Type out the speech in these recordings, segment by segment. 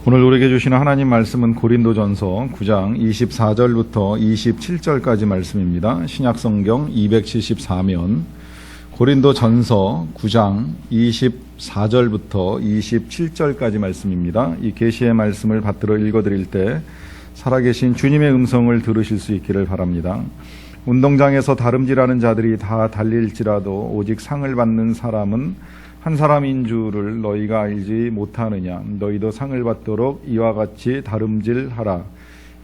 오늘 우리에게 주시는 하나님 말씀은 고린도전서 9장 24절부터 27절까지 말씀입니다. 신약성경 274면 고린도전서 9장 24절부터 27절까지 말씀입니다. 이 계시의 말씀을 받들어 읽어드릴 때 살아계신 주님의 음성을 들으실 수 있기를 바랍니다. 운동장에서 다름질하는 자들이 다 달릴지라도 오직 상을 받는 사람은 한 사람인 줄을 너희가 알지 못하느냐. 너희도 상을 받도록 이와 같이 다름질하라.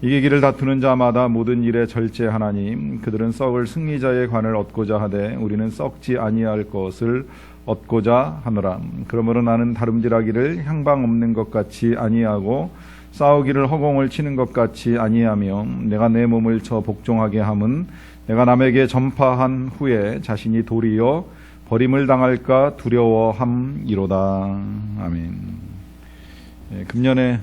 이기기를 다투는 자마다 모든 일에 절제하나니 그들은 썩을 승리자의 관을 얻고자 하되 우리는 썩지 아니할 것을 얻고자 하노라. 그러므로 나는 다름질하기를 향방 없는 것 같이 아니하고 싸우기를 허공을 치는 것 같이 아니하며 내가 내 몸을 쳐 복종하게 함은 내가 남에게 전파한 후에 자신이 도리어 버림을 당할까 두려워함이로다. 아멘. 금년에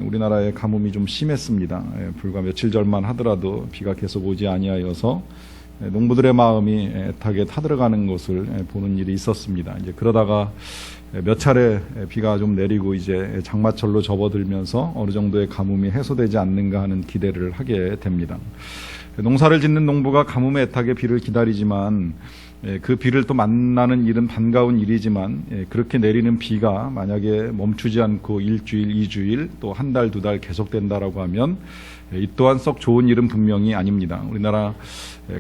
우리나라의 가뭄이 좀 심했습니다. 불과 며칠 전만 하더라도 비가 계속 오지 아니하여서 농부들의 마음이 애타게 타들어가는 것을 보는 일이 있었습니다. 이제 그러다가 몇 차례 비가 좀 내리고 이제 장마철로 접어들면서 어느 정도의 가뭄이 해소되지 않는가 하는 기대를 하게 됩니다. 농사를 짓는 농부가 가뭄에 애타게 비를 기다리지만 그 비를 또 만나는 일은 반가운 일이지만 그렇게 내리는 비가 만약에 멈추지 않고 일주일, 이주일 또 한 달, 두 달 계속된다라고 하면 이 또한 썩 좋은 일은 분명히 아닙니다. 우리나라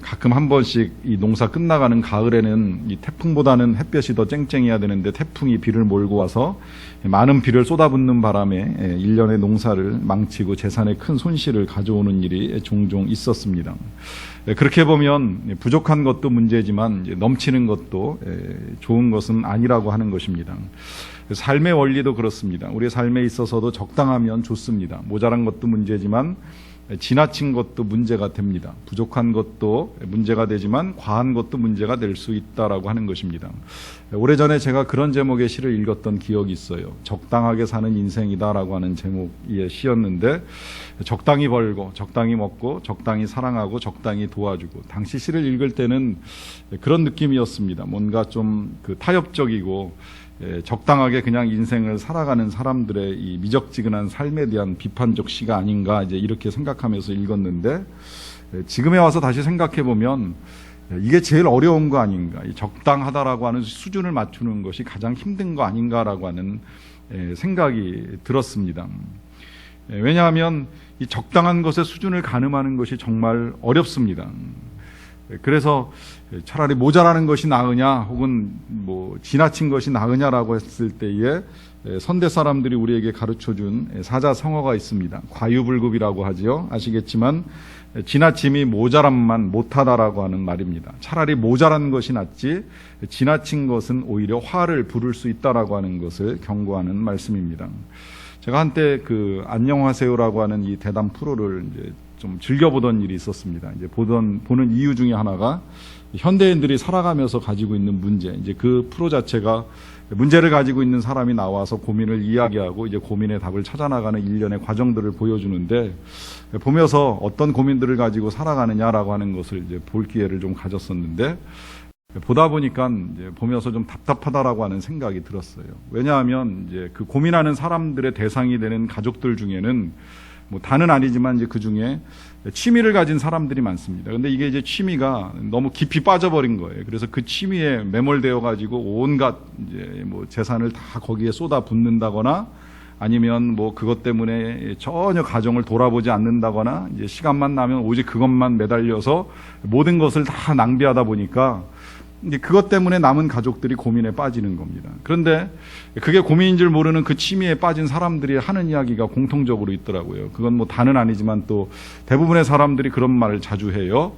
가끔 한 번씩 이 농사 끝나가는 가을에는 이 태풍보다는 햇볕이 더 쨍쨍해야 되는데 태풍이 비를 몰고 와서 많은 비를 쏟아붓는 바람에 1년의 농사를 망치고 재산에 큰 손실을 가져오는 일이 종종 있었습니다. 그렇게 보면 부족한 것도 문제지만 넘치는 것도 좋은 것은 아니라고 하는 것입니다. 삶의 원리도 그렇습니다. 우리의 삶에 있어서도 적당하면 좋습니다. 모자란 것도 문제지만 지나친 것도 문제가 됩니다. 부족한 것도 문제가 되지만 과한 것도 문제가 될 수 있다라고 하는 것입니다. 오래전에 제가 그런 제목의 시를 읽었던 기억이 있어요. 적당하게 사는 인생이다라고 하는 제목의 시였는데 적당히 벌고 적당히 먹고 적당히 사랑하고 적당히 도와주고 당시 시를 읽을 때는 그런 느낌이었습니다. 뭔가 좀 타협적이고 적당하게 그냥 인생을 살아가는 사람들의 이 미적지근한 삶에 대한 비판적 시가 아닌가 이제 이렇게 생각하면서 읽었는데 지금에 와서 다시 생각해 보면 이게 제일 어려운 거 아닌가, 이 적당하다라고 하는 수준을 맞추는 것이 가장 힘든 거 아닌가라고 하는 생각이 들었습니다. 왜냐하면 이 적당한 것의 수준을 가늠하는 것이 정말 어렵습니다. 그래서 차라리 모자라는 것이 나으냐 혹은 지나친 것이 나으냐라고 했을 때에 선대 사람들이 우리에게 가르쳐준 사자성어가 있습니다. 과유불급이라고 하지요. 아시겠지만 지나침이 모자람만 못하다라고 하는 말입니다. 차라리 모자란 것이 낫지 지나친 것은 오히려 화를 부를 수 있다라고 하는 것을 경고하는 말씀입니다. 제가 한때 안녕하세요라고 하는 이 대담 프로를 이제 좀 즐겨보던 일이 있었습니다. 이제 보는 이유 중에 하나가 현대인들이 살아가면서 가지고 있는 문제, 이제 그 프로 자체가 문제를 가지고 있는 사람이 나와서 고민을 이야기하고 이제 고민의 답을 찾아나가는 일련의 과정들을 보여주는데 보면서 어떤 고민들을 가지고 살아가느냐라고 하는 것을 이제 볼 기회를 좀 가졌었는데 보다 보니까 이제 보면서 좀 답답하다라고 하는 생각이 들었어요. 왜냐하면 이제 그 고민하는 사람들의 대상이 되는 가족들 중에는 다는 아니지만 이제 그 중에 취미를 가진 사람들이 많습니다. 근데 이게 이제 취미가 너무 깊이 빠져버린 거예요. 그래서 그 취미에 매몰되어 가지고 온갖 이제 재산을 다 거기에 쏟아 붓는다거나 아니면 그것 때문에 전혀 가정을 돌아보지 않는다거나 이제 시간만 나면 오직 그것만 매달려서 모든 것을 다 낭비하다 보니까 이제 그것 때문에 남은 가족들이 고민에 빠지는 겁니다. 그런데 그게 고민인 줄 모르는 그 취미에 빠진 사람들이 하는 이야기가 공통적으로 있더라고요. 그건 다는 아니지만 또 대부분의 사람들이 그런 말을 자주 해요.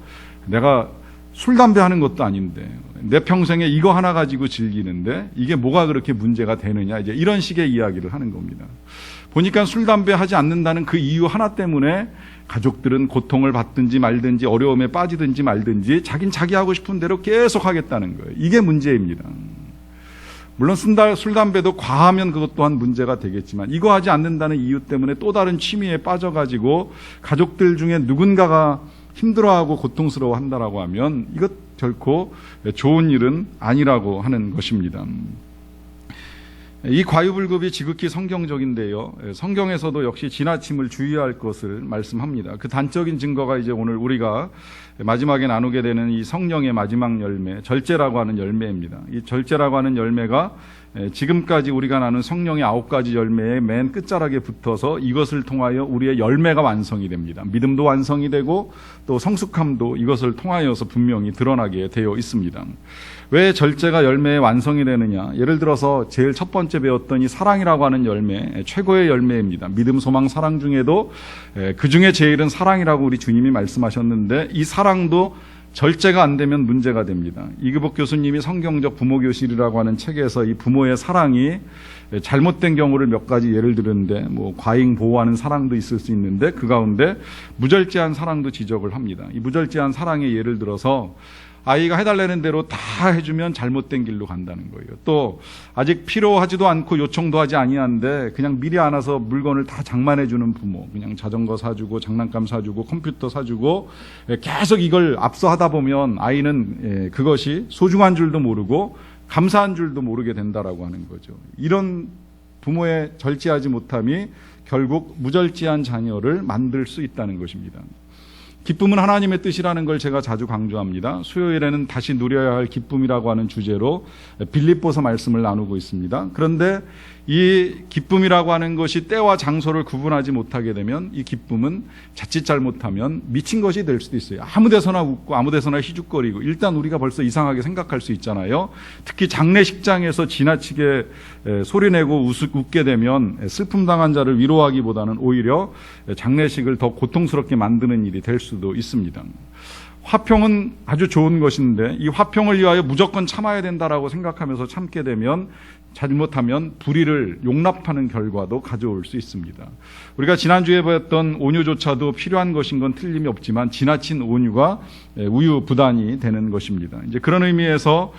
내가 술, 담배 하는 것도 아닌데 내 평생에 이거 하나 가지고 즐기는데 이게 뭐가 그렇게 문제가 되느냐, 이제 이런 식의 이야기를 하는 겁니다. 보니까 술, 담배 하지 않는다는 그 이유 하나 때문에 가족들은 고통을 받든지 말든지 어려움에 빠지든지 말든지 자긴 자기 하고 싶은 대로 계속 하겠다는 거예요. 이게 문제입니다. 물론 술, 담배도 과하면 그것 또한 문제가 되겠지만 이거 하지 않는다는 이유 때문에 또 다른 취미에 빠져가지고 가족들 중에 누군가가 힘들어하고 고통스러워한다라고 하면 이것 결코 좋은 일은 아니라고 하는 것입니다. 이 과유불급이 지극히 성경적인데요. 성경에서도 역시 지나침을 주의할 것을 말씀합니다. 그 단적인 증거가 이제 오늘 우리가 마지막에 나누게 되는 이 성령의 마지막 열매, 절제라고 하는 열매입니다. 이 절제라고 하는 열매가 지금까지 우리가 나눈 성령의 9가지 열매의 맨 끝자락에 붙어서 이것을 통하여 우리의 열매가 완성이 됩니다. 믿음도 완성이 되고 또 성숙함도 이것을 통하여서 분명히 드러나게 되어 있습니다. 왜 절제가 열매의 완성이 되느냐? 예를 들어서 제일 첫 번째 배웠던 이 사랑이라고 하는 열매, 최고의 열매입니다. 믿음, 소망, 사랑 중에도 그 중에 제일은 사랑이라고 우리 주님이 말씀하셨는데 이 사랑도 절제가 안 되면 문제가 됩니다. 이규복 교수님이 성경적 부모교실이라고 하는 책에서 이 부모의 사랑이 잘못된 경우를 몇 가지 예를 들었는데 과잉 보호하는 사랑도 있을 수 있는데 그 가운데 무절제한 사랑도 지적을 합니다. 이 무절제한 사랑의 예를 들어서 아이가 해달라는 대로 다 해주면 잘못된 길로 간다는 거예요. 또 아직 필요하지도 않고 요청도 하지 아니한데 그냥 미리 안아서 물건을 다 장만해주는 부모, 그냥 자전거 사주고 장난감 사주고 컴퓨터 사주고 계속 이걸 앞서 하다 보면 아이는 그것이 소중한 줄도 모르고 감사한 줄도 모르게 된다라고 하는 거죠. 이런 부모의 절제하지 못함이 결국 무절제한 자녀를 만들 수 있다는 것입니다. 기쁨은 하나님의 뜻이라는 걸 제가 자주 강조합니다. 수요일에는 다시 누려야 할 기쁨이라고 하는 주제로 빌립보서 말씀을 나누고 있습니다. 그런데 이 기쁨이라고 하는 것이 때와 장소를 구분하지 못하게 되면 이 기쁨은 자칫 잘못하면 미친 것이 될 수도 있어요. 아무 데서나 웃고 아무 데서나 희죽거리고 일단 우리가 벌써 이상하게 생각할 수 있잖아요. 특히 장례식장에서 지나치게 소리내고 웃게 되면 슬픔당한 자를 위로하기보다는 오히려 장례식을 더 고통스럽게 만드는 일이 될 수도 있습니다. 화평은 아주 좋은 것인데 이 화평을 위하여 무조건 참아야 된다라고 생각하면서 참게 되면 잘못하면 불의를 용납하는 결과도 가져올 수 있습니다. 우리가 지난주에 배웠던 온유조차도 필요한 것인 건 틀림이 없지만 지나친 온유가 우유부단이 되는 것입니다. 이제 그런 의미에서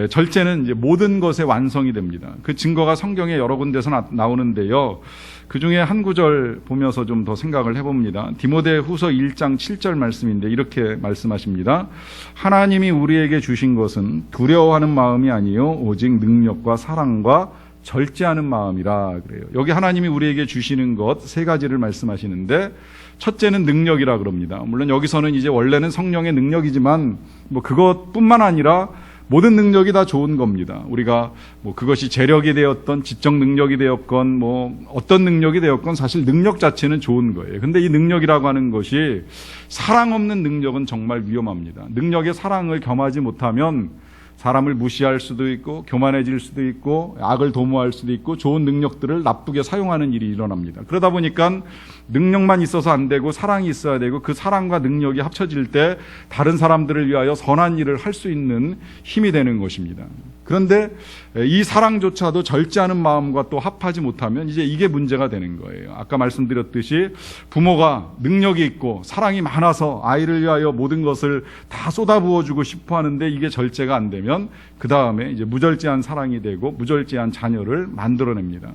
절제는 이제 모든 것의 완성이 됩니다. 그 증거가 성경에 여러 군데서 나오는데요. 그 중에 한 구절 보면서 좀 더 생각을 해봅니다. 디모데후서 1장 7절 말씀인데 이렇게 말씀하십니다. 하나님이 우리에게 주신 것은 두려워하는 마음이 아니요 오직 능력과 사랑과 절제하는 마음이라 그래요. 여기 하나님이 우리에게 주시는 것 세 가지를 말씀하시는데 첫째는 능력이라 그럽니다. 물론 여기서는 이제 원래는 성령의 능력이지만 그것뿐만 아니라 모든 능력이 다 좋은 겁니다. 우리가 그것이 재력이 되었던 지적 능력이 되었건 어떤 능력이 되었건 사실 능력 자체는 좋은 거예요. 근데 이 능력이라고 하는 것이 사랑 없는 능력은 정말 위험합니다. 능력에 사랑을 겸하지 못하면 사람을 무시할 수도 있고 교만해질 수도 있고 악을 도모할 수도 있고 좋은 능력들을 나쁘게 사용하는 일이 일어납니다. 그러다 보니까 능력만 있어서 안 되고 사랑이 있어야 되고 그 사랑과 능력이 합쳐질 때 다른 사람들을 위하여 선한 일을 할 수 있는 힘이 되는 것입니다. 그런데 이 사랑조차도 절제하는 마음과 또 합하지 못하면 이제 이게 문제가 되는 거예요. 아까 말씀드렸듯이 부모가 능력이 있고 사랑이 많아서 아이를 위하여 모든 것을 다 쏟아부어주고 싶어 하는데 이게 절제가 안 되면 그 다음에 이제 무절제한 사랑이 되고 무절제한 자녀를 만들어냅니다.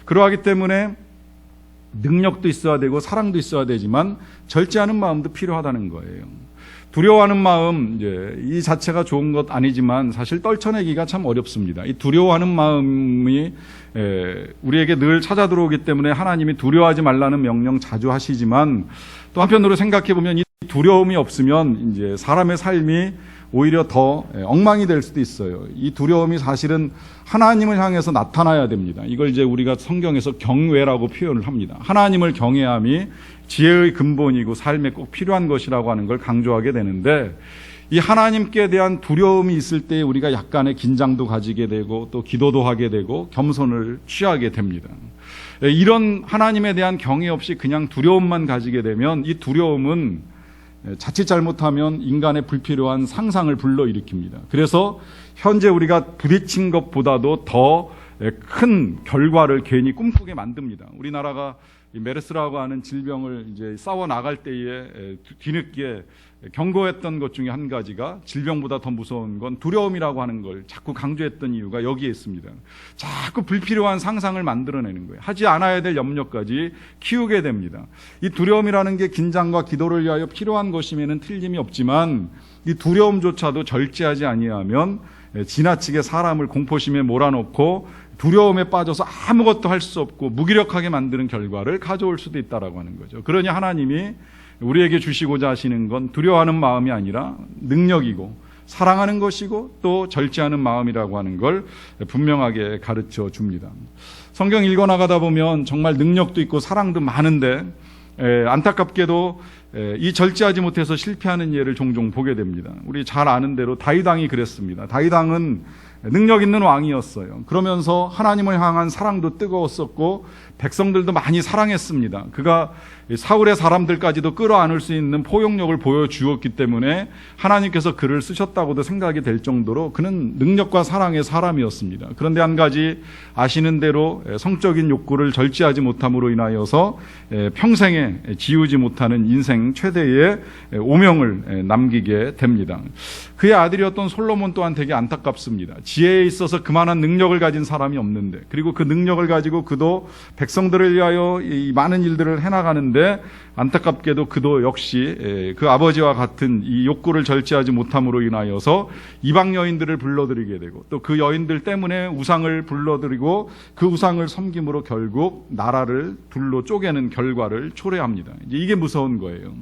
그러하기 때문에 능력도 있어야 되고 사랑도 있어야 되지만 절제하는 마음도 필요하다는 거예요. 두려워하는 마음, 이 자체가 좋은 것 아니지만 사실 떨쳐내기가 참 어렵습니다. 이 두려워하는 마음이 우리에게 늘 찾아 들어오기 때문에 하나님이 두려워하지 말라는 명령 자주 하시지만 또 한편으로 생각해 보면 이 두려움이 없으면 이제 사람의 삶이 오히려 더 엉망이 될 수도 있어요. 이 두려움이 사실은 하나님을 향해서 나타나야 됩니다. 이걸 이제 우리가 성경에서 경외라고 표현을 합니다. 하나님을 경외함이 지혜의 근본이고 삶에 꼭 필요한 것이라고 하는 걸 강조하게 되는데 이 하나님께 대한 두려움이 있을 때 우리가 약간의 긴장도 가지게 되고 또 기도도 하게 되고 겸손을 취하게 됩니다. 이런 하나님에 대한 경외 없이 그냥 두려움만 가지게 되면 이 두려움은 자칫 잘못하면 인간의 불필요한 상상을 불러일으킵니다. 그래서 현재 우리가 부딪힌 것보다도 더 큰 결과를 괜히 꿈꾸게 만듭니다. 우리나라가 이 메르스라고 하는 질병을 이제 싸워 나갈 때에 뒤늦게 경고했던 것 중에 한 가지가 질병보다 더 무서운 건 두려움이라고 하는 걸 자꾸 강조했던 이유가 여기에 있습니다. 자꾸 불필요한 상상을 만들어내는 거예요. 하지 않아야 될 염려까지 키우게 됩니다. 이 두려움이라는 게 긴장과 기도를 위하여 필요한 것임에는 틀림이 없지만 이 두려움조차도 절제하지 아니하면 지나치게 사람을 공포심에 몰아넣고 두려움에 빠져서 아무것도 할 수 없고 무기력하게 만드는 결과를 가져올 수도 있다라고 하는 거죠. 그러니 하나님이 우리에게 주시고자 하시는 건 두려워하는 마음이 아니라 능력이고 사랑하는 것이고 또 절제하는 마음이라고 하는 걸 분명하게 가르쳐 줍니다. 성경 읽어나가다 보면 정말 능력도 있고 사랑도 많은데 안타깝게도 이 절제하지 못해서 실패하는 예를 종종 보게 됩니다. 우리 잘 아는 대로 다윗 왕이 그랬습니다. 다윗 왕은 능력 있는 왕이었어요. 그러면서 하나님을 향한 사랑도 뜨거웠었고 백성들도 많이 사랑했습니다. 그가 사울의 사람들까지도 끌어안을 수 있는 포용력을 보여주었기 때문에 하나님께서 그를 쓰셨다고도 생각이 될 정도로 그는 능력과 사랑의 사람이었습니다. 그런데 한 가지 아시는 대로 성적인 욕구를 절제하지 못함으로 인하여서 평생에 지우지 못하는 인생 최대의 오명을 남기게 됩니다. 그의 아들이었던 솔로몬 또한 되게 안타깝습니다. 지혜에 있어서 그만한 능력을 가진 사람이 없는데, 그리고 그 능력을 가지고 그도 백성들을 위하여 이 많은 일들을 해나가는데 안타깝게도 그도 역시 그 아버지와 같은 이 욕구를 절제하지 못함으로 인하여서 이방 여인들을 불러들이게 되고 또 그 여인들 때문에 우상을 불러들이고 그 우상을 섬김으로 결국 나라를 둘로 쪼개는 결과를 초래합니다. 이게 무서운 거예요.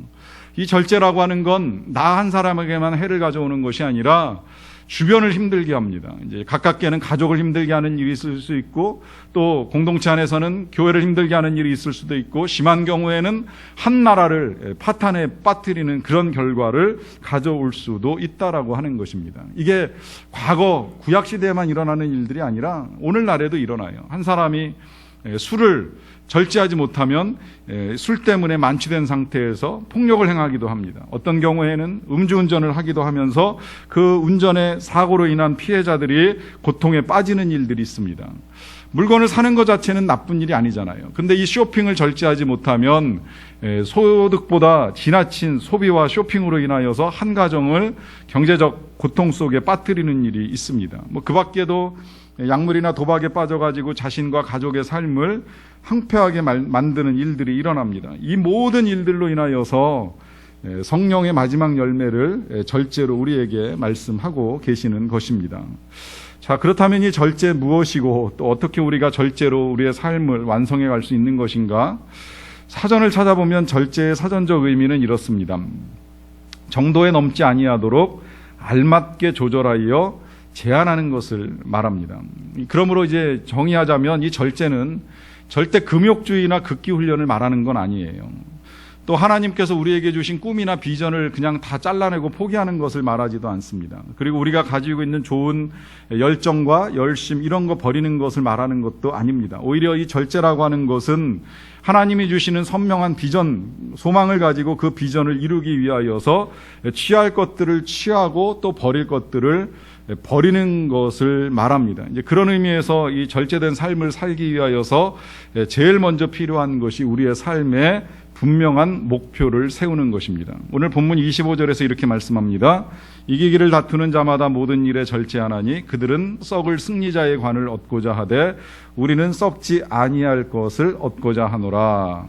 이 절제라고 하는 건 나 한 사람에게만 해를 가져오는 것이 아니라 주변을 힘들게 합니다. 이제 가깝게는 가족을 힘들게 하는 일이 있을 수 있고 또 공동체 안에서는 교회를 힘들게 하는 일이 있을 수도 있고 심한 경우에는 한 나라를 파탄에 빠뜨리는 그런 결과를 가져올 수도 있다라고 하는 것입니다. 이게 과거 구약 시대에만 일어나는 일들이 아니라 오늘날에도 일어나요. 한 사람이 술을 절제하지 못하면 술 때문에 만취된 상태에서 폭력을 행하기도 합니다. 어떤 경우에는 음주운전을 하기도 하면서 그 운전의 사고로 인한 피해자들이 고통에 빠지는 일들이 있습니다. 물건을 사는 것 자체는 나쁜 일이 아니잖아요. 그런데 이 쇼핑을 절제하지 못하면 소득보다 지나친 소비와 쇼핑으로 인하여서 한 가정을 경제적 고통 속에 빠뜨리는 일이 있습니다. 그 밖에도 약물이나 도박에 빠져가지고 자신과 가족의 삶을 황폐하게 만드는 일들이 일어납니다. 이 모든 일들로 인하여서 성령의 마지막 열매를 절제로 우리에게 말씀하고 계시는 것입니다. 자, 그렇다면 이 절제 무엇이고 또 어떻게 우리가 절제로 우리의 삶을 완성해 갈 수 있는 것인가? 사전을 찾아보면 절제의 사전적 의미는 이렇습니다. 정도에 넘지 아니하도록 알맞게 조절하여 제한하는 것을 말합니다. 그러므로 이제 정의하자면 이 절제는 절대 금욕주의나 극기 훈련을 말하는 건 아니에요. 또 하나님께서 우리에게 주신 꿈이나 비전을 그냥 다 잘라내고 포기하는 것을 말하지도 않습니다. 그리고 우리가 가지고 있는 좋은 열정과 열심 이런 거 버리는 것을 말하는 것도 아닙니다. 오히려 이 절제라고 하는 것은 하나님이 주시는 선명한 비전, 소망을 가지고 그 비전을 이루기 위하여서 취할 것들을 취하고 또 버릴 것들을 버리는 것을 말합니다. 이제 그런 의미에서 이 절제된 삶을 살기 위하여서 제일 먼저 필요한 것이 우리의 삶에 분명한 목표를 세우는 것입니다. 오늘 본문 25절에서 이렇게 말씀합니다. 이기기를 다투는 자마다 모든 일에 절제하나니 그들은 썩을 승리자의 관을 얻고자 하되 우리는 썩지 아니할 것을 얻고자 하노라.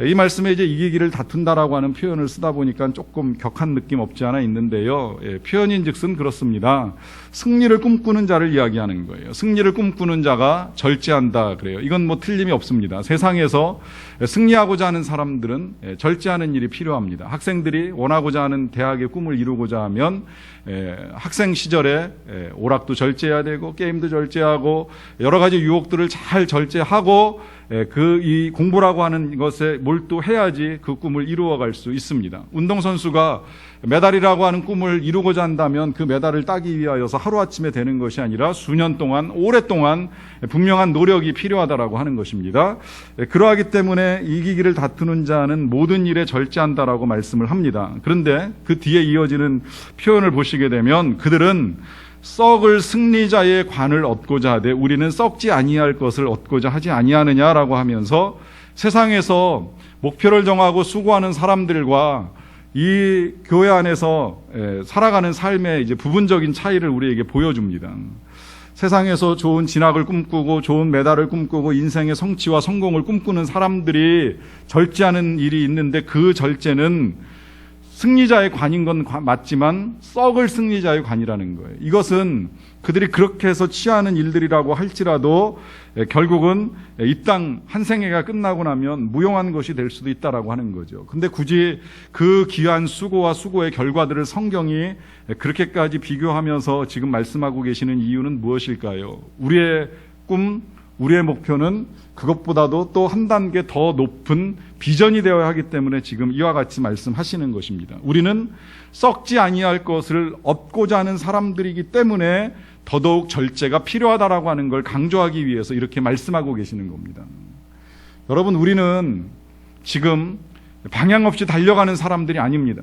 이 말씀에 이제 이기기를 다툰다라고 하는 표현을 쓰다 보니까 조금 격한 느낌 없지 않아 있는데요. 표현인즉슨 그렇습니다. 승리를 꿈꾸는 자를 이야기하는 거예요. 승리를 꿈꾸는 자가 절제한다 그래요. 이건 뭐 틀림이 없습니다. 세상에서 승리하고자 하는 사람들은 절제하는 일이 필요합니다. 학생들이 원하고자 하는 대학의 꿈을 이루고자 하면 학생 시절에 오락도 절제해야 되고 게임도 절제하고 여러 가지 유혹들을 잘 절제하고 이 공부라고 하는 것에 몰두해야지 그 꿈을 이루어갈 수 있습니다. 운동선수가 메달이라고 하는 꿈을 이루고자 한다면 그 메달을 따기 위하여서 하루아침에 되는 것이 아니라 수년 동안 오랫동안 분명한 노력이 필요하다라고 하는 것입니다. 그러하기 때문에 이기기를 다투는 자는 모든 일에 절제한다라고 말씀을 합니다. 그런데 그 뒤에 이어지는 표현을 보시게 되면 그들은 썩을 승리자의 관을 얻고자 하되 우리는 썩지 아니할 것을 얻고자 하지 아니하느냐라고 하면서 세상에서 목표를 정하고 수고하는 사람들과 이 교회 안에서 살아가는 삶의 이제 부분적인 차이를 우리에게 보여줍니다. 세상에서 좋은 진학을 꿈꾸고 좋은 메달을 꿈꾸고 인생의 성취와 성공을 꿈꾸는 사람들이 절제하는 일이 있는데 그 절제는 승리자의 관인 건 맞지만 썩을 승리자의 관이라는 거예요. 이것은 그들이 그렇게 해서 취하는 일들이라고 할지라도 결국은 이 땅 한 생애가 끝나고 나면 무용한 것이 될 수도 있다라고 하는 거죠. 근데 굳이 그 귀한 수고와 수고의 결과들을 성경이 그렇게까지 비교하면서 지금 말씀하고 계시는 이유는 무엇일까요? 우리의 꿈, 우리의 목표는 그것보다도 또 한 단계 더 높은 비전이 되어야 하기 때문에 지금 이와 같이 말씀하시는 것입니다. 우리는 썩지 아니할 것을 얻고자 하는 사람들이기 때문에 더더욱 절제가 필요하다라고 하는 걸 강조하기 위해서 이렇게 말씀하고 계시는 겁니다. 여러분, 우리는 지금 방향 없이 달려가는 사람들이 아닙니다.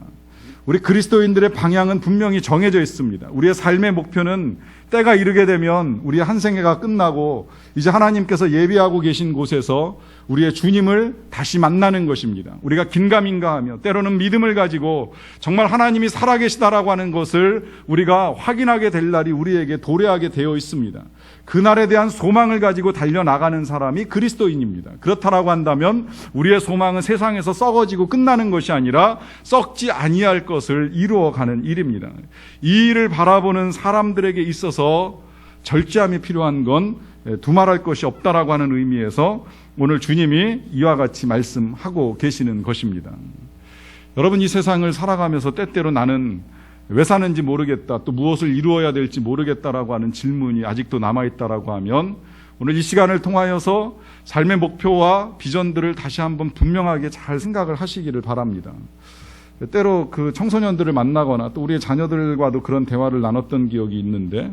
우리 그리스도인들의 방향은 분명히 정해져 있습니다. 우리의 삶의 목표는 때가 이르게 되면 우리의 한 생애가 끝나고 이제 하나님께서 예비하고 계신 곳에서 우리의 주님을 다시 만나는 것입니다. 우리가 긴가민가하며 때로는 믿음을 가지고 정말 하나님이 살아계시다라고 하는 것을 우리가 확인하게 될 날이 우리에게 도래하게 되어 있습니다. 그날에 대한 소망을 가지고 달려나가는 사람이 그리스도인입니다. 그렇다라고 한다면 우리의 소망은 세상에서 썩어지고 끝나는 것이 아니라 썩지 아니할 것을 이루어가는 일입니다. 이 일을 바라보는 사람들에게 있어서 절제함이 필요한 건 두말할 것이 없다라고 하는 의미에서 오늘 주님이 이와 같이 말씀하고 계시는 것입니다. 여러분, 이 세상을 살아가면서 때때로 나는 왜 사는지 모르겠다, 또 무엇을 이루어야 될지 모르겠다라고 하는 질문이 아직도 남아있다라고 하면 오늘 이 시간을 통하여서 삶의 목표와 비전들을 다시 한번 분명하게 잘 생각을 하시기를 바랍니다. 때로 그 청소년들을 만나거나 또 우리의 자녀들과도 그런 대화를 나눴던 기억이 있는데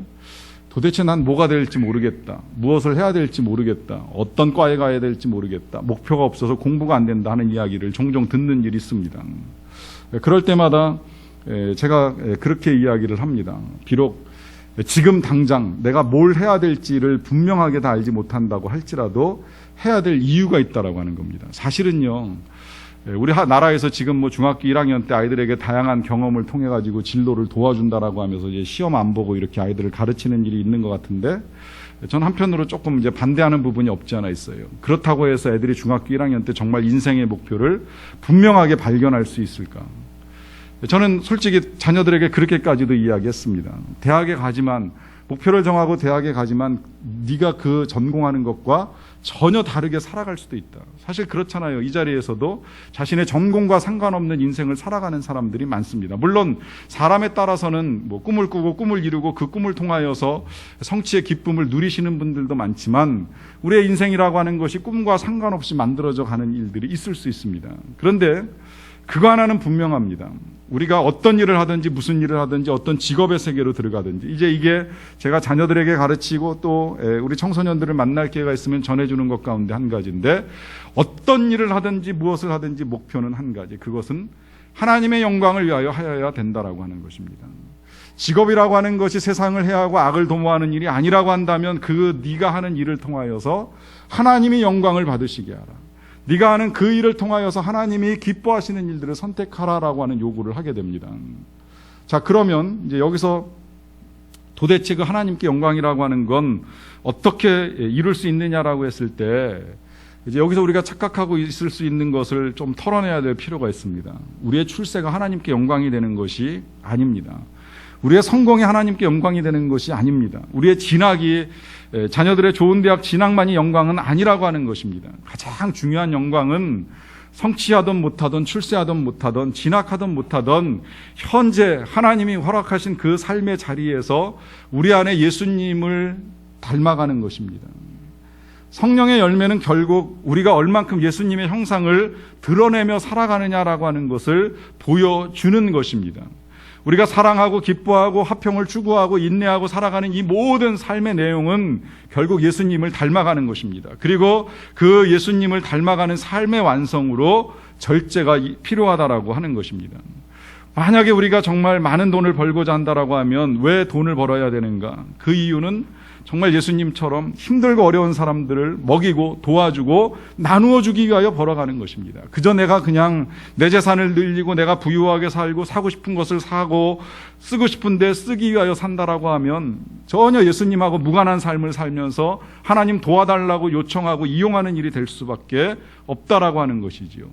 도대체 난 뭐가 될지 모르겠다, 무엇을 해야 될지 모르겠다, 어떤 과에 가야 될지 모르겠다, 목표가 없어서 공부가 안 된다 하는 이야기를 종종 듣는 일이 있습니다. 그럴 때마다 제가 그렇게 이야기를 합니다. 비록 지금 당장 내가 뭘 해야 될지를 분명하게 다 알지 못한다고 할지라도 해야 될 이유가 있다라고 하는 겁니다. 사실은요, 우리 나라에서 지금 뭐 중학교 1학년 때 아이들에게 다양한 경험을 통해 가지고 진로를 도와준다라고 하면서 이제 시험 안 보고 이렇게 아이들을 가르치는 일이 있는 것 같은데, 저는 한편으로 조금 이제 반대하는 부분이 없지 않아 있어요. 그렇다고 해서 애들이 중학교 1학년 때 정말 인생의 목표를 분명하게 발견할 수 있을까? 저는 솔직히 자녀들에게 그렇게까지도 이야기했습니다. 대학에 가지만, 목표를 정하고 대학에 가지만 네가 그 전공하는 것과 전혀 다르게 살아갈 수도 있다. 사실 그렇잖아요. 이 자리에서도 자신의 전공과 상관없는 인생을 살아가는 사람들이 많습니다. 물론 사람에 따라서는 뭐 꿈을 꾸고 꿈을 이루고 그 꿈을 통하여서 성취의 기쁨을 누리시는 분들도 많지만 우리의 인생이라고 하는 것이 꿈과 상관없이 만들어져 가는 일들이 있을 수 있습니다. 그런데 그거 하나는 분명합니다. 우리가 어떤 일을 하든지 무슨 일을 하든지 어떤 직업의 세계로 들어가든지, 이제 이게 제가 자녀들에게 가르치고 또 우리 청소년들을 만날 기회가 있으면 전해주는 것 가운데 한 가지인데, 어떤 일을 하든지 무엇을 하든지 목표는 한 가지, 그것은 하나님의 영광을 위하여 하여야 된다라고 하는 것입니다. 직업이라고 하는 것이 세상을 해하고 악을 도모하는 일이 아니라고 한다면 그 네가 하는 일을 통하여서 하나님이 영광을 받으시게 하라. 네가 하는 그 일을 통하여서 하나님이 기뻐하시는 일들을 선택하라라고 하는 요구를 하게 됩니다. 자, 그러면 이제 여기서 도대체 그 하나님께 영광이라고 하는 건 어떻게 이룰 수 있느냐라고 했을 때, 이제 여기서 우리가 착각하고 있을 수 있는 것을 좀 털어내야 될 필요가 있습니다. 우리의 출세가 하나님께 영광이 되는 것이 아닙니다. 우리의 성공이 하나님께 영광이 되는 것이 아닙니다. 우리의 진학이, 자녀들의 좋은 대학 진학만이 영광은 아니라고 하는 것입니다. 가장 중요한 영광은 성취하든 못하든 출세하든 못하든 진학하든 못하든 현재 하나님이 허락하신 그 삶의 자리에서 우리 안에 예수님을 닮아가는 것입니다. 성령의 열매는 결국 우리가 얼만큼 예수님의 형상을 드러내며 살아가느냐라고 하는 것을 보여주는 것입니다. 우리가 사랑하고 기뻐하고 화평을 추구하고 인내하고 살아가는 이 모든 삶의 내용은 결국 예수님을 닮아가는 것입니다. 그리고 그 예수님을 닮아가는 삶의 완성으로 절제가 필요하다라고 하는 것입니다. 만약에 우리가 정말 많은 돈을 벌고자 한다라고 하면 왜 돈을 벌어야 되는가? 그 이유는 정말 예수님처럼 힘들고 어려운 사람들을 먹이고 도와주고 나누어 주기 위하여 벌어가는 것입니다. 그저 내가 그냥 내 재산을 늘리고 내가 부유하게 살고 사고 싶은 것을 사고 쓰고 싶은데 쓰기 위하여 산다라고 하면 전혀 예수님하고 무관한 삶을 살면서 하나님 도와달라고 요청하고 이용하는 일이 될 수밖에 없다라고 하는 것이지요.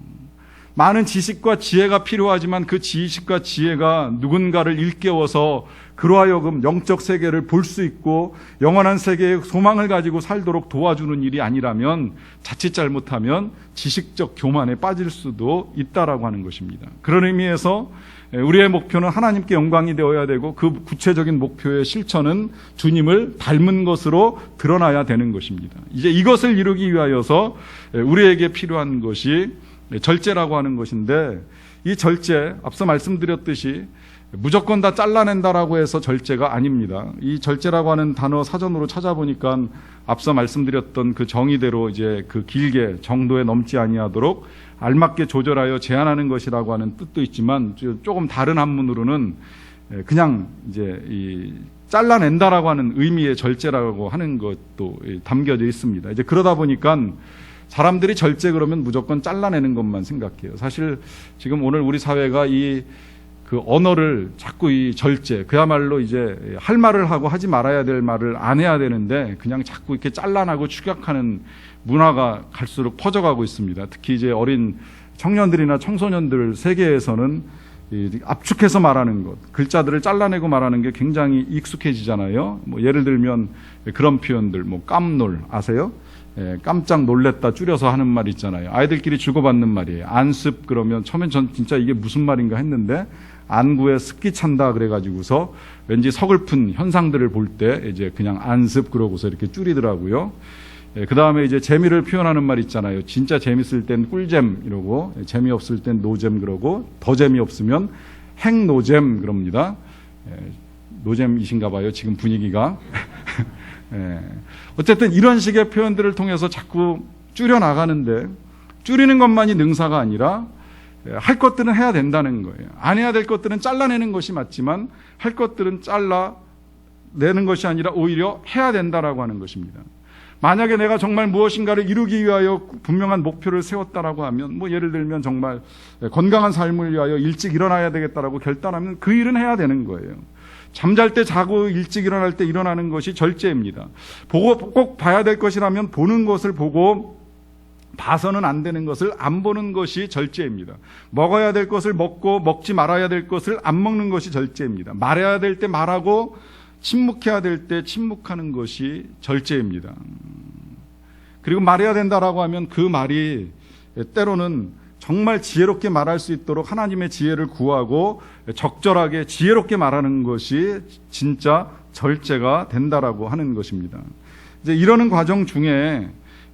많은 지식과 지혜가 필요하지만 그 지식과 지혜가 누군가를 일깨워서 그로 하여금 영적 세계를 볼 수 있고 영원한 세계의 소망을 가지고 살도록 도와주는 일이 아니라면 자칫 잘못하면 지식적 교만에 빠질 수도 있다라고 하는 것입니다. 그런 의미에서 우리의 목표는 하나님께 영광이 되어야 되고 그 구체적인 목표의 실천은 주님을 닮은 것으로 드러나야 되는 것입니다. 이제 이것을 이루기 위하여서 우리에게 필요한 것이 절제라고 하는 것인데, 이 절제, 앞서 말씀드렸듯이 무조건 다 잘라낸다라고 해서 절제가 아닙니다. 이 절제라고 하는 단어 사전으로 찾아보니까 앞서 말씀드렸던 그 정의대로 이제 그 길게 정도에 넘지 아니하도록 알맞게 조절하여 제한하는 것이라고 하는 뜻도 있지만, 조금 다른 한문으로는 그냥 이제 이 잘라낸다라고 하는 의미의 절제라고 하는 것도 담겨져 있습니다. 이제 그러다 보니까 사람들이 절제 그러면 무조건 잘라내는 것만 생각해요. 사실 지금 오늘 우리 사회가 그 언어를 자꾸 이 절제, 그야말로 이제 할 말을 하고 하지 말아야 될 말을 안 해야 되는데 그냥 자꾸 이렇게 잘라내고 축약하는 문화가 갈수록 퍼져가고 있습니다. 특히 이제 어린 청년들이나 청소년들 세계에서는 압축해서 말하는 것, 글자들을 잘라내고 말하는 게 굉장히 익숙해지잖아요. 뭐 예를 들면 그런 표현들, 뭐 깜놀 아세요? 깜짝 놀랬다 줄여서 하는 말 있잖아요. 아이들끼리 주고받는 말이에요. 안습 그러면 처음엔 전 진짜 이게 무슨 말인가 했는데 안구에 습기 찬다 그래가지고서 왠지 서글픈 현상들을 볼 때 이제 그냥 안습 그러고서 이렇게 줄이더라고요. 그 다음에 이제 재미를 표현하는 말 있잖아요. 진짜 재밌을 땐 꿀잼 이러고 재미없을 땐 노잼 그러고 더 재미없으면 핵노잼 그럽니다. 노잼이신가 봐요. 지금 분위기가. 어쨌든 이런 식의 표현들을 통해서 자꾸 줄여나가는데, 줄이는 것만이 능사가 아니라 할 것들은 해야 된다는 거예요. 안 해야 될 것들은 잘라내는 것이 맞지만 할 것들은 잘라내는 것이 아니라 오히려 해야 된다라고 하는 것입니다. 만약에 내가 정말 무엇인가를 이루기 위하여 분명한 목표를 세웠다라고 하면, 뭐 예를 들면 정말 건강한 삶을 위하여 일찍 일어나야 되겠다라고 결단하면 그 일은 해야 되는 거예요. 잠잘 때 자고 일찍 일어날 때 일어나는 것이 절제입니다. 보고 꼭 봐야 될 것이라면 보는 것을 보고 봐서는 안 되는 것을 안 보는 것이 절제입니다. 먹어야 될 것을 먹고 먹지 말아야 될 것을 안 먹는 것이 절제입니다. 말해야 될 때 말하고 침묵해야 될 때 침묵하는 것이 절제입니다. 그리고 말해야 된다라고 하면 그 말이 때로는 정말 지혜롭게 말할 수 있도록 하나님의 지혜를 구하고 적절하게 지혜롭게 말하는 것이 진짜 절제가 된다라고 하는 것입니다. 이제 이러는 과정 중에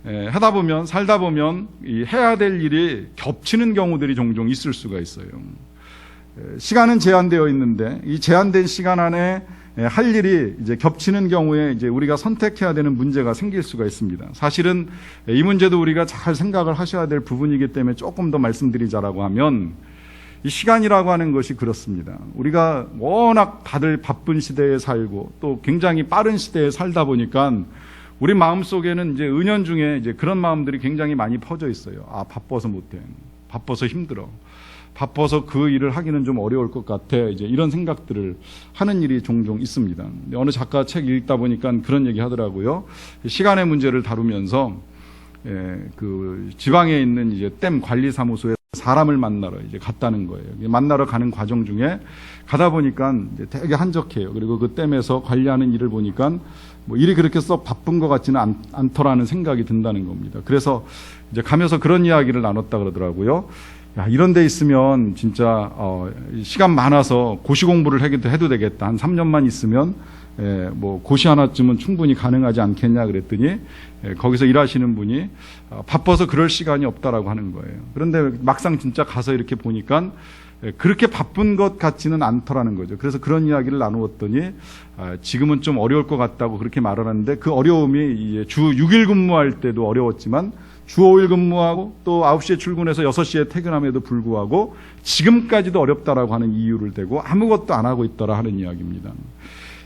하다 보면 살다 보면 이 해야 될 일이 겹치는 경우들이 종종 있을 수가 있어요. 시간은 제한되어 있는데 이 제한된 시간 안에 할 일이 이제 겹치는 경우에 이제 우리가 선택해야 되는 문제가 생길 수가 있습니다. 사실은 이 문제도 우리가 잘 생각을 하셔야 될 부분이기 때문에 조금 더 말씀드리자라고 하면, 이 시간이라고 하는 것이 그렇습니다. 우리가 워낙 다들 바쁜 시대에 살고 또 굉장히 빠른 시대에 살다 보니까 우리 마음속에는 이제 은연중에 이제 그런 마음들이 굉장히 많이 퍼져 있어요. 아, 바빠서 못해. 바빠서 힘들어. 바빠서 그 일을 하기는 좀 어려울 것 같아. 이제 이런 생각들을 하는 일이 종종 있습니다. 어느 작가 책 읽다 보니까 그런 얘기 하더라고요. 시간의 문제를 다루면서 그 지방에 있는 이제 댐 관리사무소에 사람을 만나러 이제 갔다는 거예요. 만나러 가는 과정 중에 가다 보니까 이제 되게 한적해요. 그리고 그 댐에서 관리하는 일을 보니까 뭐 일이 그렇게 썩 바쁜 것 같지는 않더라는 생각이 든다는 겁니다. 그래서 이제 가면서 그런 이야기를 나눴다 그러더라고요. 야, 이런 데 있으면 진짜 시간 많아서 고시 공부를 해도 되겠다. 한 3년만 있으면 뭐 고시 하나쯤은 충분히 가능하지 않겠냐 그랬더니 거기서 일하시는 분이 바빠서 그럴 시간이 없다라고 하는 거예요. 그런데 막상 진짜 가서 이렇게 보니까 그렇게 바쁜 것 같지는 않더라는 거죠. 그래서 그런 이야기를 나누었더니 지금은 좀 어려울 것 같다고 그렇게 말을 하는데, 그 어려움이 주 6일 근무할 때도 어려웠지만 주 5일 근무하고 또 9시에 출근해서 6시에 퇴근함에도 불구하고 지금까지도 어렵다라고 하는 이유를 대고 아무것도 안 하고 있더라 하는 이야기입니다.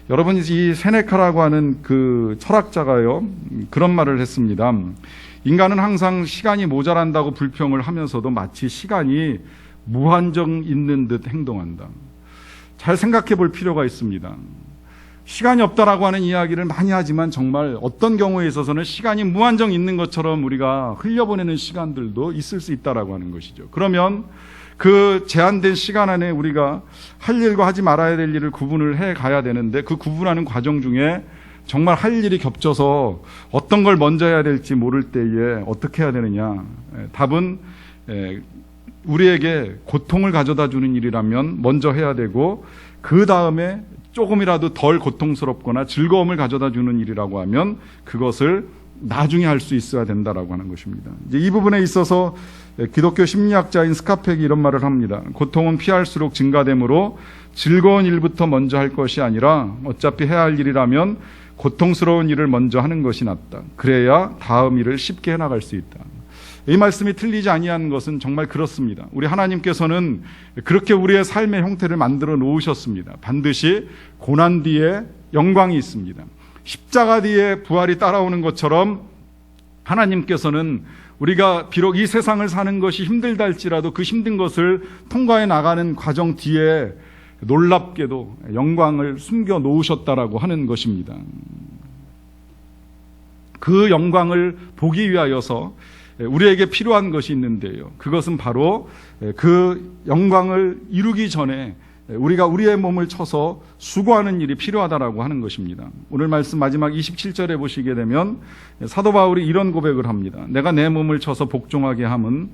여러분, 이 세네카라고 하는 그 철학자가요, 그런 말을 했습니다. 인간은 항상 시간이 모자란다고 불평을 하면서도 마치 시간이 무한정 있는 듯 행동한다. 잘 생각해 볼 필요가 있습니다. 시간이 없다라고 하는 이야기를 많이 하지만 정말 어떤 경우에 있어서는 시간이 무한정 있는 것처럼 우리가 흘려보내는 시간들도 있을 수 있다라고 하는 것이죠. 그러면 그 제한된 시간 안에 우리가 할 일과 하지 말아야 될 일을 구분을 해 가야 되는데, 그 구분하는 과정 중에 정말 할 일이 겹쳐서 어떤 걸 먼저 해야 될지 모를 때에 어떻게 해야 되느냐. 답은 우리에게 고통을 가져다 주는 일이라면 먼저 해야 되고, 그 다음에 조금이라도 덜 고통스럽거나 즐거움을 가져다 주는 일이라고 하면 그것을 나중에 할 수 있어야 된다라고 하는 것입니다. 이제 이 부분에 있어서 기독교 심리학자인 스카펙이 이런 말을 합니다. 고통은 피할수록 증가되므로 즐거운 일부터 먼저 할 것이 아니라 어차피 해야 할 일이라면 고통스러운 일을 먼저 하는 것이 낫다. 그래야 다음 일을 쉽게 해나갈 수 있다. 이 말씀이 틀리지 아니한 것은 정말 그렇습니다. 우리 하나님께서는 그렇게 우리의 삶의 형태를 만들어 놓으셨습니다. 반드시 고난 뒤에 영광이 있습니다. 십자가 뒤에 부활이 따라오는 것처럼 하나님께서는 우리가 비록 이 세상을 사는 것이 힘들다 할지라도 그 힘든 것을 통과해 나가는 과정 뒤에 놀랍게도 영광을 숨겨 놓으셨다라고 하는 것입니다. 그 영광을 보기 위하여서 우리에게 필요한 것이 있는데요. 그것은 바로 그 영광을 이루기 전에 우리가 우리의 몸을 쳐서 수고하는 일이 필요하다라고 하는 것입니다. 오늘 말씀 마지막 27절에 보시게 되면 사도 바울이 이런 고백을 합니다. 내가 내 몸을 쳐서 복종하게 함은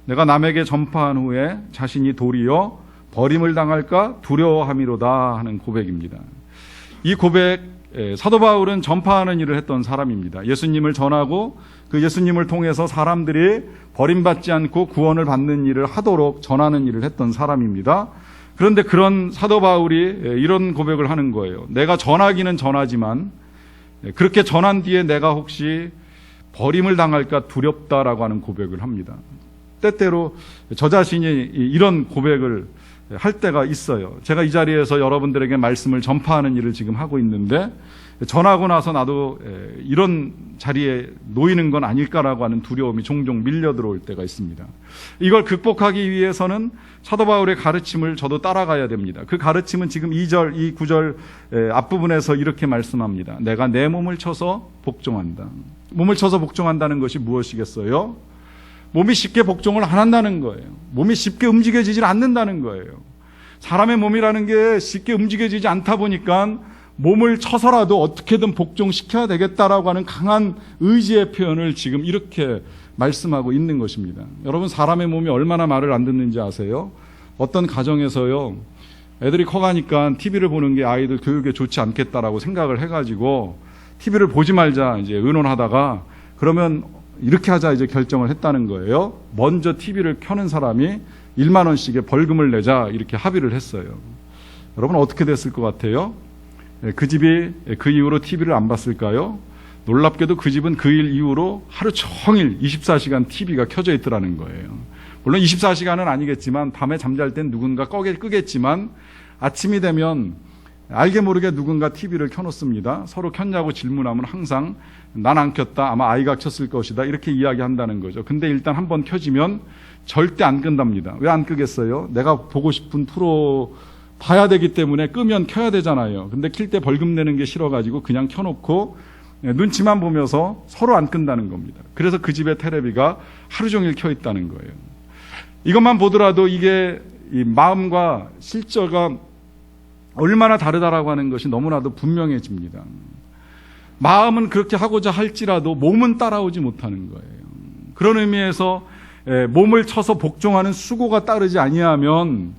내가 남에게 전파한 후에 자신이 도리어 버림을 당할까 두려워함이로다 하는 고백입니다. 이 고백, 사도 바울은 전파하는 일을 했던 사람입니다. 예수님을 전하고 그 예수님을 통해서 사람들이 버림받지 않고 구원을 받는 일을 하도록 전하는 일을 했던 사람입니다. 그런데 그런 사도 바울이 이런 고백을 하는 거예요. 내가 전하기는 전하지만 그렇게 전한 뒤에 내가 혹시 버림을 당할까 두렵다라고 하는 고백을 합니다. 때때로 저 자신이 이런 고백을 할 때가 있어요. 제가 이 자리에서 여러분들에게 말씀을 전파하는 일을 지금 하고 있는데 전하고 나서 나도 이런 자리에 놓이는 건 아닐까라고 하는 두려움이 종종 밀려 들어올 때가 있습니다. 이걸 극복하기 위해서는 사도 바울의 가르침을 저도 따라가야 됩니다. 그 가르침은 지금 2절, 이 9절 앞부분에서 이렇게 말씀합니다. 내가 내 몸을 쳐서 복종한다. 몸을 쳐서 복종한다는 것이 무엇이겠어요? 몸이 쉽게 복종을 안 한다는 거예요. 몸이 쉽게 움직여지질 않는다는 거예요. 사람의 몸이라는 게 쉽게 움직여지지 않다 보니까 몸을 쳐서라도 어떻게든 복종시켜야 되겠다라고 하는 강한 의지의 표현을 지금 이렇게 말씀하고 있는 것입니다. 여러분, 사람의 몸이 얼마나 말을 안 듣는지 아세요? 어떤 가정에서요, 애들이 커가니까 TV를 보는 게 아이들 교육에 좋지 않겠다라고 생각을 해가지고 TV를 보지 말자 이제 의논하다가 그러면 이렇게 하자 이제 결정을 했다는 거예요. 먼저 TV를 켜는 사람이 1만 원씩의 벌금을 내자 이렇게 합의를 했어요. 여러분, 어떻게 됐을 것 같아요? 그 집이 그 이후로 TV를 안 봤을까요? 놀랍게도 그 집은 그 일 이후로 하루 종일 24시간 TV가 켜져 있더라는 거예요. 물론 24시간은 아니겠지만 밤에 잠잘 땐 누군가 끄겠지만 아침이 되면 알게 모르게 누군가 TV를 켜놓습니다. 서로 켰냐고 질문하면 항상 난 안 켰다, 아마 아이가 켰을 것이다 이렇게 이야기한다는 거죠. 근데 일단 한번 켜지면 절대 안 끈답니다. 왜 안 끄겠어요? 내가 보고 싶은 프로 봐야 되기 때문에 끄면 켜야 되잖아요. 근데 킬 때 벌금 내는 게 싫어가지고 그냥 켜놓고 눈치만 보면서 서로 안 끈다는 겁니다. 그래서 그 집의 테레비가 하루 종일 켜 있다는 거예요. 이것만 보더라도 이게 이 마음과 실제가 얼마나 다르다라고 하는 것이 너무나도 분명해집니다. 마음은 그렇게 하고자 할지라도 몸은 따라오지 못하는 거예요. 그런 의미에서 몸을 쳐서 복종하는 수고가 따르지 아니하면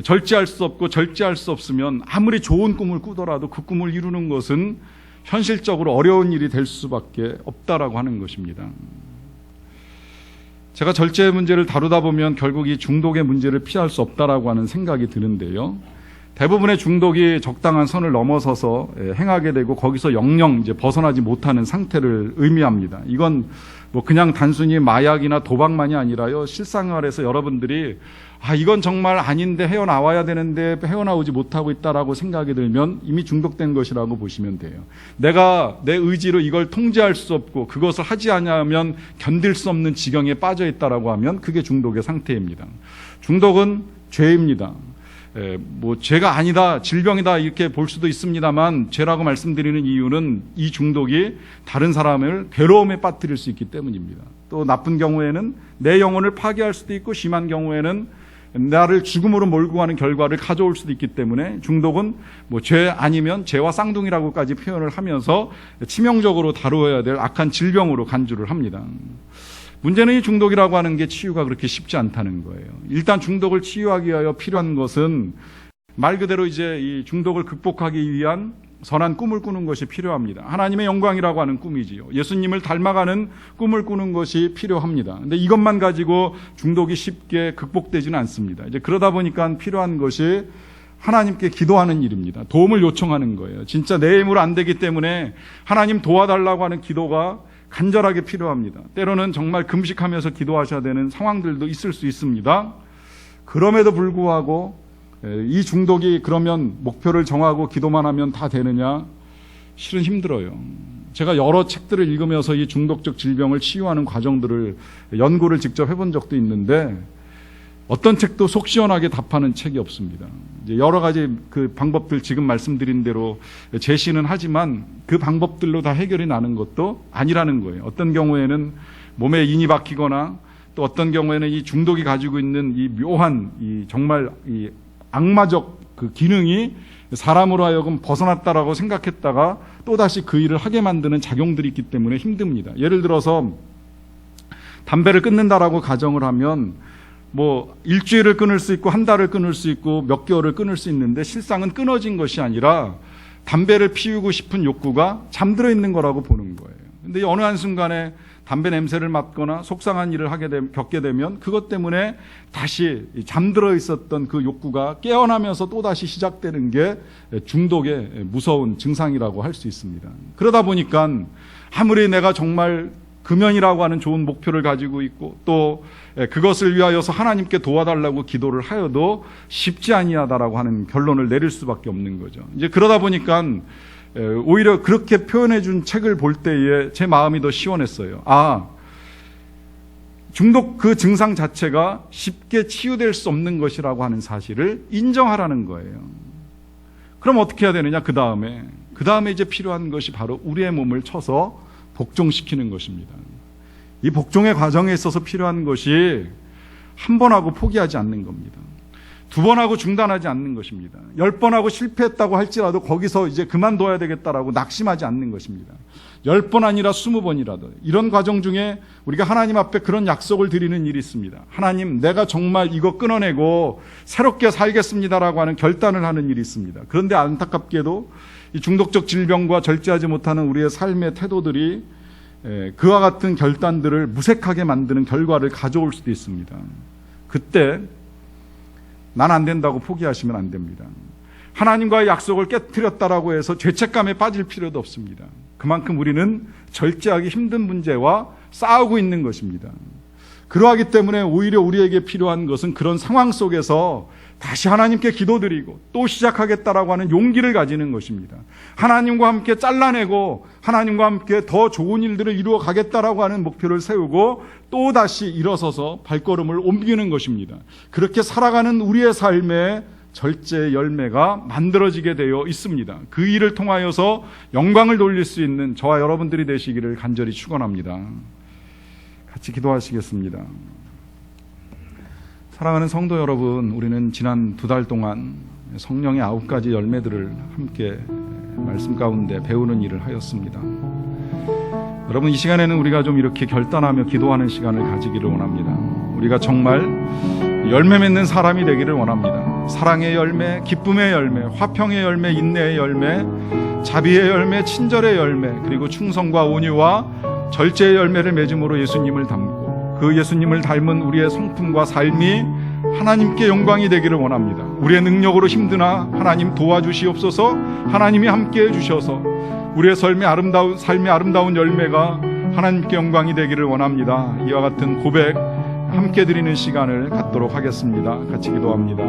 절제할 수 없고 절제할 수 없으면 아무리 좋은 꿈을 꾸더라도 그 꿈을 이루는 것은 현실적으로 어려운 일이 될 수밖에 없다라고 하는 것입니다. 제가 절제 문제를 다루다 보면 결국 이 중독의 문제를 피할 수 없다라고 하는 생각이 드는데요. 대부분의 중독이 적당한 선을 넘어서서 행하게 되고 거기서 영영 이제 벗어나지 못하는 상태를 의미합니다. 이건 뭐 그냥 단순히 마약이나 도박만이 아니라요. 실생활에서 여러분들이 이건 정말 아닌데 헤어나와야 되는데 헤어나오지 못하고 있다라고 생각이 들면 이미 중독된 것이라고 보시면 돼요. 내가 내 의지로 이걸 통제할 수 없고 그것을 하지 않으면 견딜 수 없는 지경에 빠져 있다라고 하면 그게 중독의 상태입니다. 중독은 죄입니다. 뭐 죄가 아니다, 질병이다 이렇게 볼 수도 있습니다만 죄라고 말씀드리는 이유는 이 중독이 다른 사람을 괴로움에 빠뜨릴 수 있기 때문입니다. 또 나쁜 경우에는 내 영혼을 파괴할 수도 있고 심한 경우에는 나를 죽음으로 몰고 가는 결과를 가져올 수도 있기 때문에 중독은 뭐 죄 아니면 죄와 쌍둥이라고까지 표현을 하면서 치명적으로 다루어야 될 악한 질병으로 간주를 합니다. 문제는 이 중독이라고 하는 게 치유가 그렇게 쉽지 않다는 거예요. 일단 중독을 치유하기 위하여 필요한 것은 말 그대로 이제 이 중독을 극복하기 위한 선한 꿈을 꾸는 것이 필요합니다. 하나님의 영광이라고 하는 꿈이지요. 예수님을 닮아가는 꿈을 꾸는 것이 필요합니다. 근데 이것만 가지고 중독이 쉽게 극복되지는 않습니다. 이제 그러다 보니까 필요한 것이 하나님께 기도하는 일입니다. 도움을 요청하는 거예요. 진짜 내 힘으로 안 되기 때문에 하나님 도와달라고 하는 기도가 간절하게 필요합니다. 때로는 정말 금식하면서 기도하셔야 되는 상황들도 있을 수 있습니다. 그럼에도 불구하고 이 중독이 그러면 목표를 정하고 기도만 하면 다 되느냐? 실은 힘들어요. 제가 여러 책들을 읽으면서 이 중독적 질병을 치유하는 과정들을 연구를 직접 해본 적도 있는데 어떤 책도 속 시원하게 답하는 책이 없습니다. 이제 여러 가지 그 방법들 지금 말씀드린 대로 제시는 하지만 그 방법들로 다 해결이 나는 것도 아니라는 거예요. 어떤 경우에는 몸에 인이 박히거나 또 어떤 경우에는 이 중독이 가지고 있는 이 묘한 이 정말 이 악마적 그 기능이 사람으로 하여금 벗어났다라고 생각했다가 또다시 그 일을 하게 만드는 작용들이 있기 때문에 힘듭니다. 예를 들어서 담배를 끊는다라고 가정을 하면 뭐 일주일을 끊을 수 있고 한 달을 끊을 수 있고 몇 개월을 끊을 수 있는데 실상은 끊어진 것이 아니라 담배를 피우고 싶은 욕구가 잠들어 있는 거라고 보는 거예요. 근데 어느 한순간에 담배 냄새를 맡거나 속상한 일을 겪게 되면 그것 때문에 다시 잠들어 있었던 그 욕구가 깨어나면서 또다시 시작되는 게 중독의 무서운 증상이라고 할 수 있습니다. 그러다 보니까 아무리 내가 정말 금연이라고 하는 좋은 목표를 가지고 있고 또 그것을 위하여서 하나님께 도와달라고 기도를 하여도 쉽지 아니하다라고 하는 결론을 내릴 수밖에 없는 거죠. 이제 그러다 보니까 오히려 그렇게 표현해 준 책을 볼 때에 제 마음이 더 시원했어요. 아, 중독 그 증상 자체가 쉽게 치유될 수 없는 것이라고 하는 사실을 인정하라는 거예요. 그럼 어떻게 해야 되느냐? 그 다음에 이제 필요한 것이 바로 우리의 몸을 쳐서 복종시키는 것입니다. 이 복종의 과정에 있어서 필요한 것이 한 번 하고 포기하지 않는 겁니다. 두 번 하고 중단하지 않는 것입니다. 10번 하고 실패했다고 할지라도 거기서 이제 그만둬야 되겠다라고 낙심하지 않는 것입니다. 10번 아니라 20번이라도 이런 과정 중에 우리가 하나님 앞에 그런 약속을 드리는 일이 있습니다. 하나님, 내가 정말 이거 끊어내고 새롭게 살겠습니다라고 하는 결단을 하는 일이 있습니다. 그런데 안타깝게도 이 중독적 질병과 절제하지 못하는 우리의 삶의 태도들이 그와 같은 결단들을 무색하게 만드는 결과를 가져올 수도 있습니다. 그때 난 안 된다고 포기하시면 안 됩니다. 하나님과의 약속을 깨트렸다라고 해서 죄책감에 빠질 필요도 없습니다. 그만큼 우리는 절제하기 힘든 문제와 싸우고 있는 것입니다. 그러하기 때문에 오히려 우리에게 필요한 것은 그런 상황 속에서 다시 하나님께 기도드리고 또 시작하겠다라고 하는 용기를 가지는 것입니다. 하나님과 함께 잘라내고 하나님과 함께 더 좋은 일들을 이루어 가겠다라고 하는 목표를 세우고 또 다시 일어서서 발걸음을 옮기는 것입니다. 그렇게 살아가는 우리의 삶에 절제의 열매가 만들어지게 되어 있습니다. 그 일을 통하여서 영광을 돌릴 수 있는 저와 여러분들이 되시기를 간절히 축원합니다. 같이 기도하시겠습니다. 사랑하는 성도 여러분, 우리는 지난 2달 동안 성령의 9가지 열매들을 함께 말씀 가운데 배우는 일을 하였습니다. 여러분, 이 시간에는 우리가 좀 이렇게 결단하며 기도하는 시간을 가지기를 원합니다. 우리가 정말 열매 맺는 사람이 되기를 원합니다. 사랑의 열매, 기쁨의 열매, 화평의 열매, 인내의 열매, 자비의 열매, 친절의 열매, 그리고 충성과 온유와 절제의 열매를 맺음으로 예수님을 닮고 그 예수님을 닮은 우리의 성품과 삶이 하나님께 영광이 되기를 원합니다. 우리의 능력으로 힘드나 하나님 도와주시옵소서. 하나님이 함께해 주셔서 우리의 삶의 아름다운 열매가 하나님께 영광이 되기를 원합니다. 이와 같은 고백 함께 드리는 시간을 갖도록 하겠습니다. 같이 기도합니다.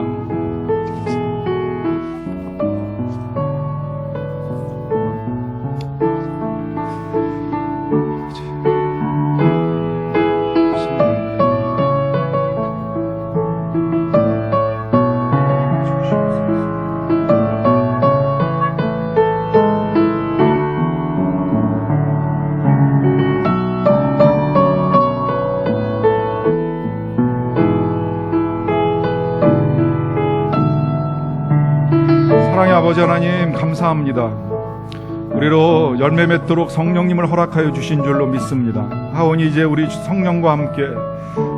아버지 하나님 감사합니다. 우리로 열매 맺도록 성령님을 허락하여 주신 줄로 믿습니다. 하오니 이제 우리 성령과 함께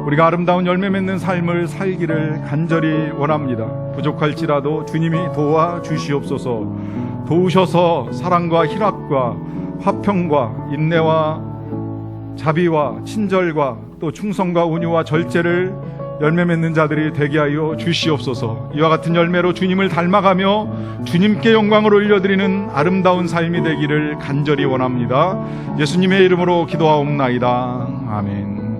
우리가 아름다운 열매 맺는 삶을 살기를 간절히 원합니다. 부족할지라도 주님이 도와 주시옵소서. 도우셔서 사랑과 희락과 화평과 인내와 자비와 친절과 또 충성과 온유와 절제를 열매 맺는 자들이 되게 하여 주시옵소서. 이와 같은 열매로 주님을 닮아가며 주님께 영광을 올려드리는 아름다운 삶이 되기를 간절히 원합니다. 예수님의 이름으로 기도하옵나이다. 아멘.